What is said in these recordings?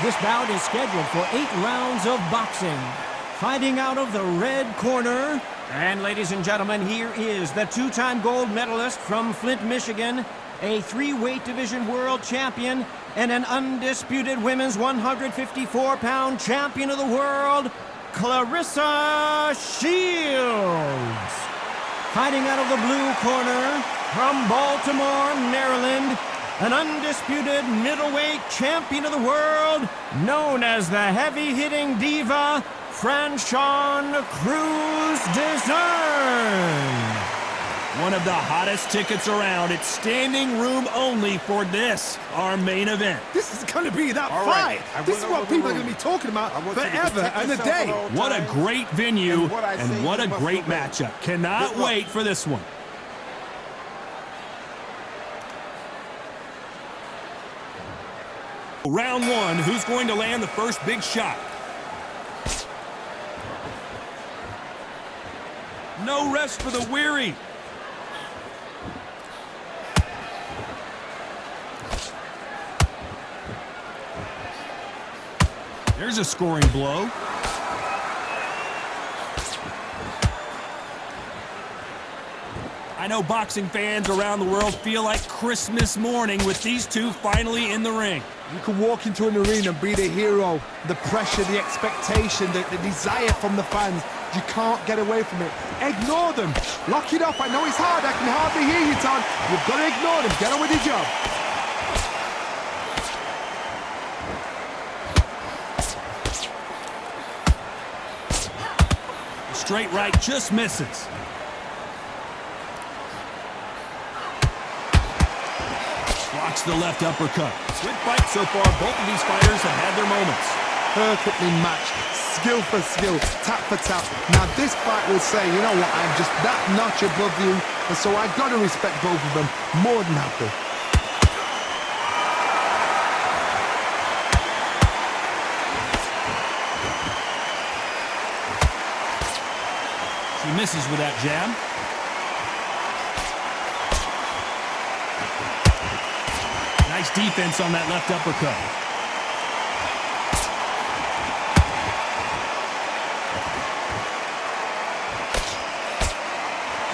This bout is scheduled for 8 rounds of boxing. Fighting out of the red corner. And ladies and gentlemen, here is the 2-time gold medalist from Flint, Michigan, a 3-weight division world champion, and an undisputed women's 154-pound champion of the world, Claressa Shields. Fighting out of the blue corner, from Baltimore, Maryland, an undisputed middleweight champion of the world, known as the Heavy Hitting Diva, Franchon Crews-Dezurn. One of the hottest tickets around. It's standing room only for this, our main event. This is going to be that fight. This is what people are going to be talking about forever and a day. What a great venue and what a great matchup. Cannot wait for this one. Round 1, who's going to land the first big shot? No rest for the weary. There's a scoring blow. I know boxing fans around the world feel like Christmas morning with these two finally in the ring. You can walk into an arena and be the hero. The pressure, the expectation, the desire from the fans. You can't get away from it. Ignore them. Lock it up. I know it's hard. I can hardly hear you, Tom. You've got to ignore them. Get on with your job. Straight right just misses. Blocks the left uppercut. Good fight so far. Both of these fighters have had their moments. Perfectly matched. Skill for skill. Tap for tap. Now this fight will say, you know what, I'm just that notch above you. And so I've got to respect both of them more than happy. He misses with that jab. Nice defense on that left uppercut.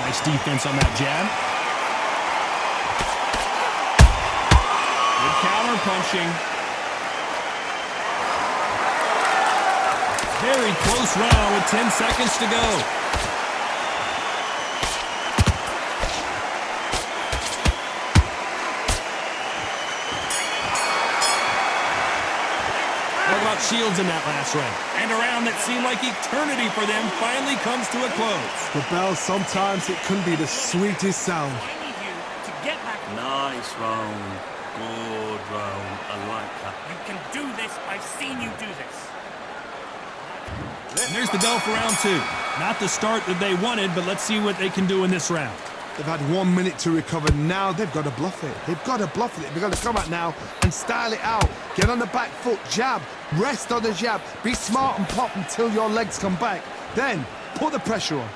Nice defense on that jab. Good counter punching. Very close round with 10 seconds to go. Shields in that last round. And a round that seemed like eternity for them finally comes to a close. The bell, sometimes it can be the sweetest sound. Nice round. Good round. I like that. You can do this. I've seen you do this. And there's the bell for round 2. Not the start that they wanted, but let's see what they can do in this round. They've had 1 minute to recover. Now they've got to bluff it. They've got to bluff it. They've got to come out now and style it out. Get on the back foot, jab, rest on the jab. Be smart and pop until your legs come back. Then put the pressure on.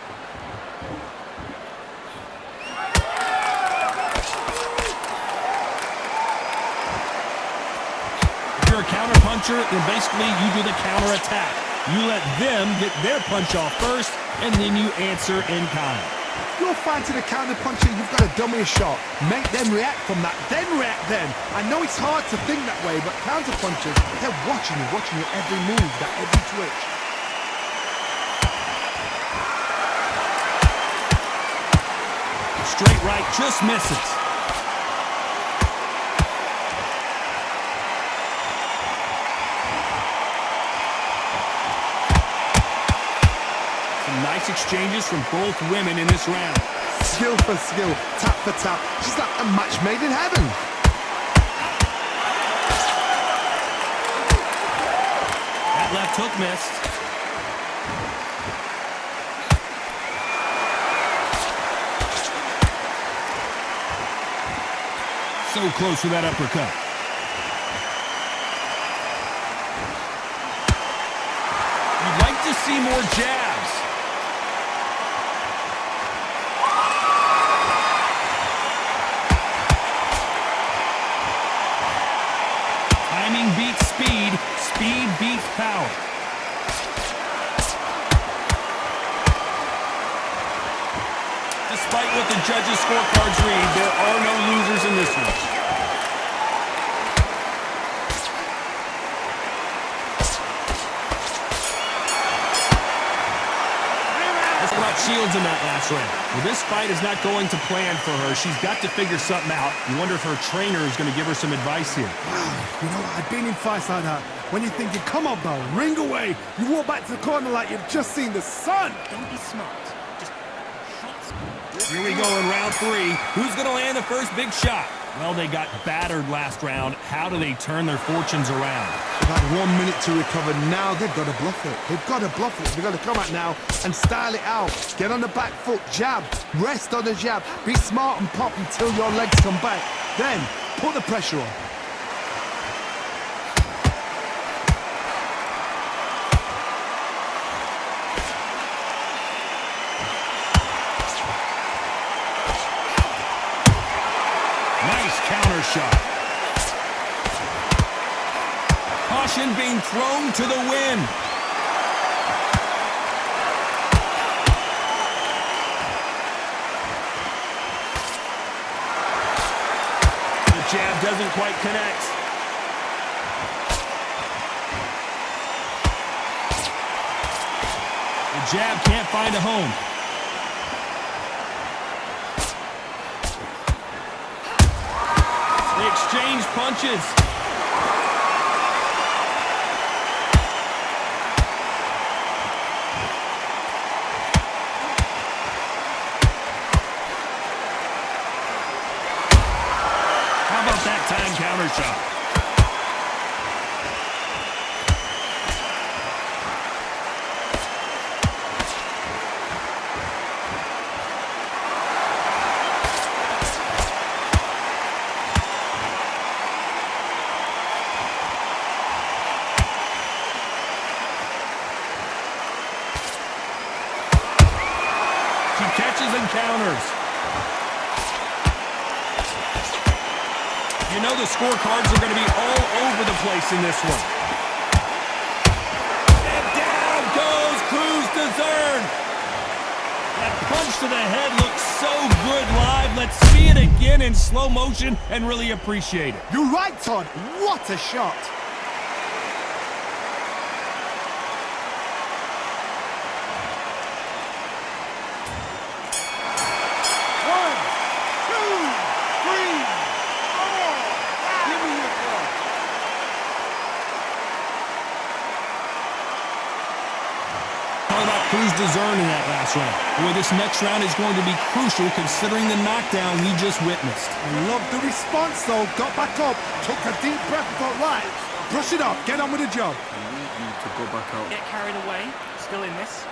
If you're a counter puncher, then basically you do the counter attack. You let them get their punch off first, and then you answer in kind. You're fighting a counter puncher, you've got to dummy a shot. Make them react from that, then react then. I know it's hard to think that way, but counter punchers, they're watching your every move, that every twitch. Straight right just misses. Nice exchanges from both women in this round. Skill for skill, tap for tap. She's like a match made in heaven. That left hook missed. So close with that uppercut. You'd like to see more jabs. the judges' scorecards read, there are no losers in this one. That's about Shields in that last round. Well, this fight is not going to plan for her. She's got to figure something out. You wonder if her trainer is going to give her some advice here. You know, I've been in fights like that. When you're thinking, come on, bro, ring away. You walk back to the corner like you've just seen the sun. Don't be smart. Just shots. Here we go in round 3. Who's going to land the first big shot? Well, they got battered last round. How do they turn their fortunes around? About 1 minute to recover. Now they've got to bluff it. They've got to bluff it. They've got to come out now and style it out. Get on the back foot, jab, rest on the jab. Be smart and pop until your legs come back. Then put the pressure on. Counter shot. Caution being thrown to the wind. The jab doesn't quite connect. The jab can't find a home. They exchange punches. How about that time counter shot? Catches and counters. You know the scorecards are going to be all over the place in this one. And down goes Crews-Dezurn. That punch to the head looks so good live. Let's see it again in slow motion and really appreciate it. You're right, Todd. What a shot. Crews-Dezurn in that last round. Boy, this next round is going to be crucial considering the knockdown we just witnessed. I love the response, though. Got back up, took a deep breath, thought, right, brush it off, get on with the job. I need you to go back out. Get carried away. Still in this.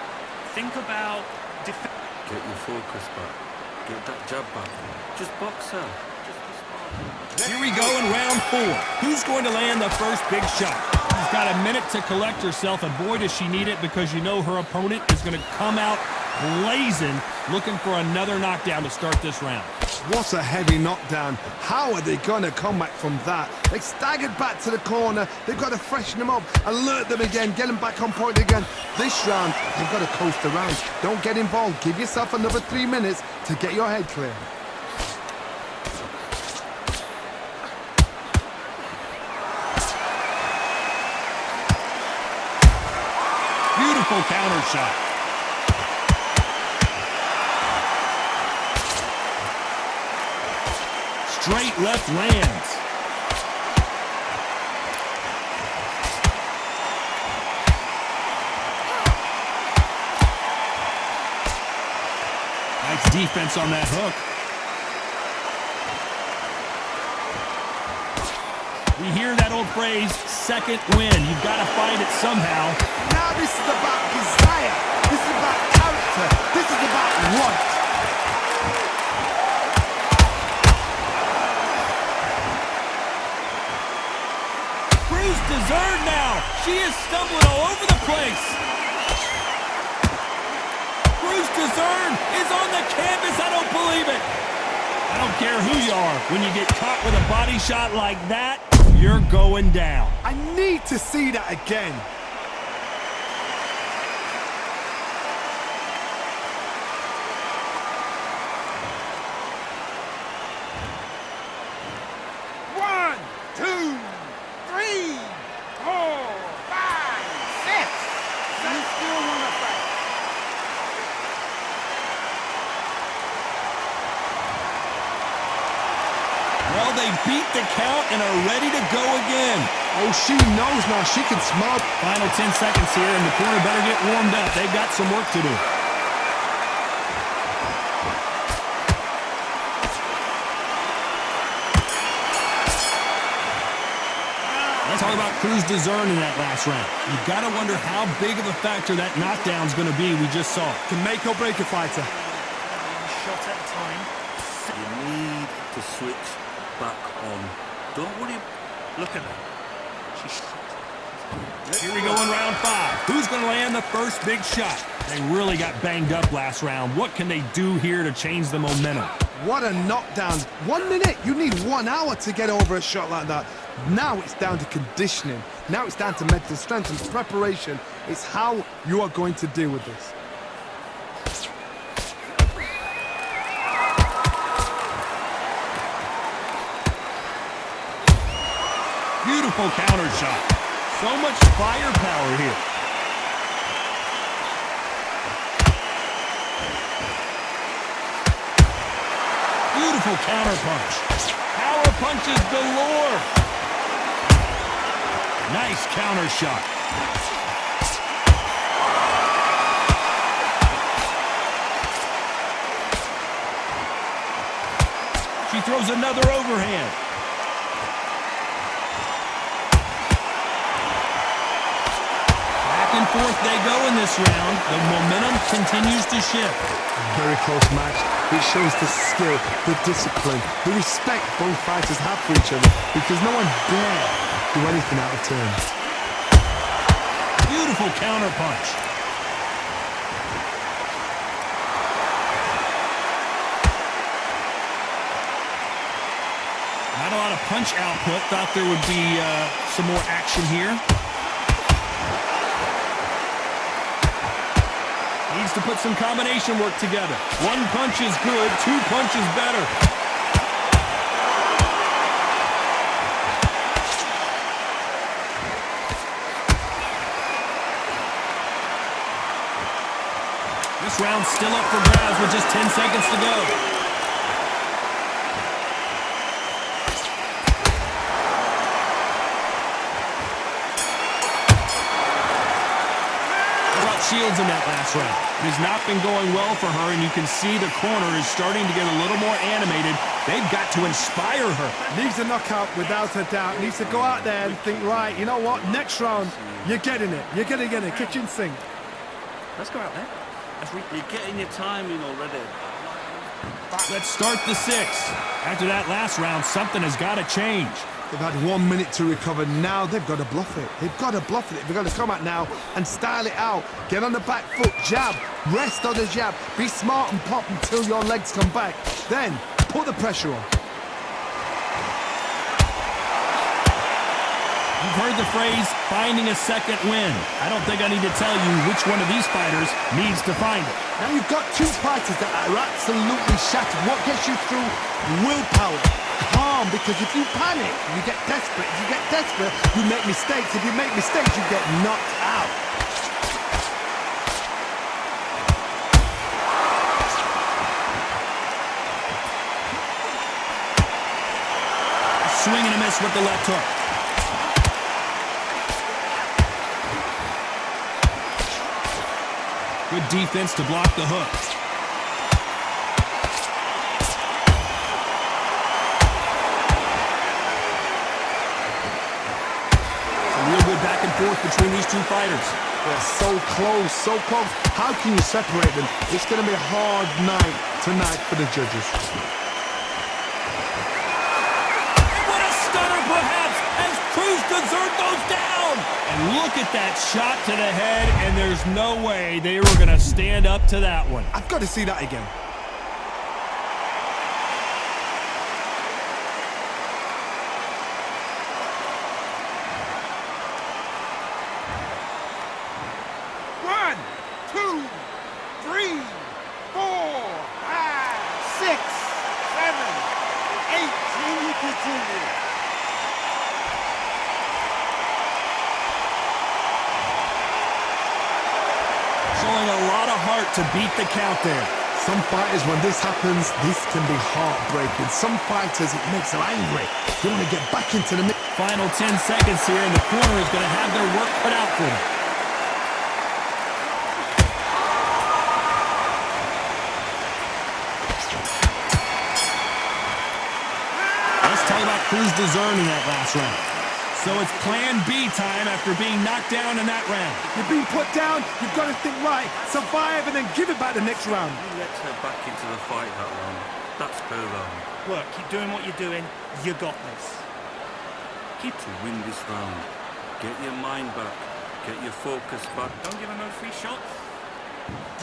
Think about Get your focus back. Get that jab back. Just box her. Just be smart. Here we go in round 4. Who's going to land the first big shot? She's got a minute to collect herself, and boy, does she need it, because you know her opponent is going to come out blazing, looking for another knockdown to start this round. What a heavy knockdown. How are they going to come back from that? They staggered back to the corner. They've got to freshen them up, alert them again, get them back on point again. This round, they've got to coast around. Don't get involved. Give yourself another 3 minutes to get your head clear. Beautiful counter shot. Straight left lands. Nice defense on that hook. We hear that old phrase, second win. You've got to find it somehow. Now this is about desire. This is about character. This is about want. Crews-Dezurn now. She is stumbling all over the place. Crews-Dezurn is on the canvas. I don't believe it. I don't care who you are. When you get caught with a body shot like that, you're going down. I need to see that again. they beat the count and are ready to go again. Oh, she knows now. She can smell. Final 10 seconds here, and the corner better get warmed up. They've got some work to do. Let's talk about Crews-Dezurn in that last round. You've got to wonder how big of a factor that knockdown's going to be we just saw. Can make or break a fighter. Shot at a time. You need to switch back on. Don't worry. Look at her. Here we go in round 5. Who's going to land the first big shot? They really got banged up last round. What can they do here to change the momentum? What a knockdown. 1 minute. You need 1 hour to get over a shot like that. Now it's down to conditioning. Now it's down to mental strength and preparation. It's how you are going to deal with this. Beautiful counter shot. So much firepower here. Beautiful counter punch. Power punches galore. Nice counter shot. She throws another overhand. Back and forth they go in this round. The momentum continues to shift. Very close match. It shows the skill, the discipline, the respect both fighters have for each other, because no one dare do anything out of turn. Beautiful counter punch. Not a lot of punch output. Thought there would be some more action here. Needs to put some combination work together. 1 punch is good, 2 punches better. This round's still up for grabs with just 10 seconds to go. Shields in that last round. It has not been going well for her, and you can see the corner is starting to get a little more animated. They've got to inspire her. Needs a knockout without a doubt. Needs to go out there and think, right, you know what, next round, you're getting it. You're going to get it. Kitchen sink. Let's go out there. You're getting your timing already. Let's start the 6th. After that last round, something has got to change. They've had 1 minute to recover. Now they've got to bluff it. They've got to bluff it. They've got to come out now and style it out. Get on the back foot, jab, rest on the jab. Be smart and pop until your legs come back. Then put the pressure on. You've heard the phrase, finding a second win. I don't think I need to tell you which one of these fighters needs to find it. Now you've got 2 fighters that are absolutely shattered. What gets you through? Willpower. Calm, because if you panic, you get desperate. If you get desperate, you make mistakes. If you make mistakes, you get knocked out. Swing and a miss with the left hook. Good defense to block the hook. Real good back and forth between these 2 fighters. They're so close, so close. How can you separate them? It's going to be a hard night tonight for the judges. What a stunner, perhaps, as Crews-Dezurn goes down. And look at that shot to the head, and there's no way they were going to stand up to that one. I've got to see that again. Showing a lot of heart to beat the count there. Some fighters, when this happens, this can be heartbreaking. Some fighters, it makes them angry. They want to get back into the mix. Final 10 seconds here, and the corner is going to have their work cut out for them. Let's talk about Crews-Dezurn in that last round. So it's plan B time after being knocked down in that round. You've been put down, you've got to think right, survive, and then give it back the next round. You let her back into the fight that round. That's her round. Work, keep doing what you're doing. You got this. Keep to win this round. Get your mind back. Get your focus back. Don't give her no free shots.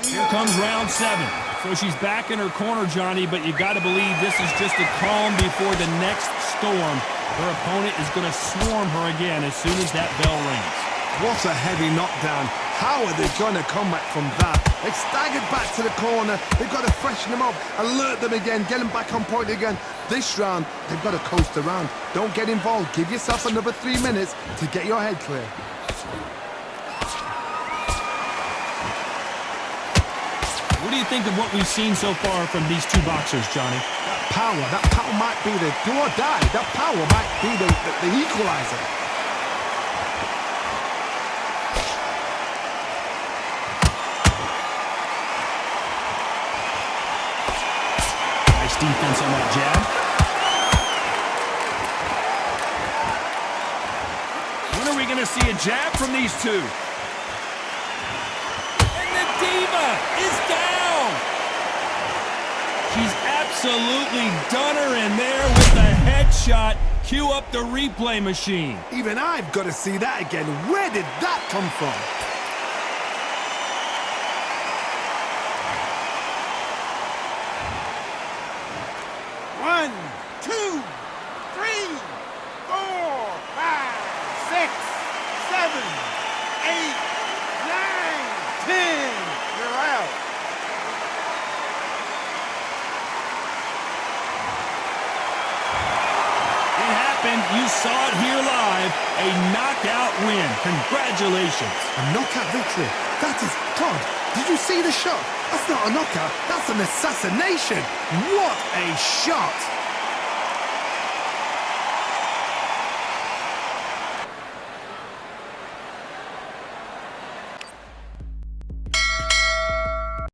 Here comes round 7. So she's back in her corner, Johnny, but you got to believe this is just a calm before the next storm. Her opponent is going to swarm her again as soon as that bell rings. What a heavy knockdown. How are they going to come back from that? They staggered back to the corner. They've got to freshen them up, alert them again, get them back on point again. This round, they've got to coast around. Don't get involved. Give yourself another 3 minutes to get your head clear. What do you think of what we've seen so far from these two boxers, Johnny? That power might be the do or die. That power might be the equalizer. Nice defense on that jab. When are we going to see a jab from these two? And the Diva is down! She's absolutely done her in there with the headshot. Cue up the replay machine. Even I've got to see that again. Where did that come from? One, two, three, 4, 5, 6, 7, 8, 9, 10. You're out. You saw it here live, a knockout win. Congratulations. A knockout victory. That is God. Did you see the shot? That's not a knockout. That's an assassination. What a shot.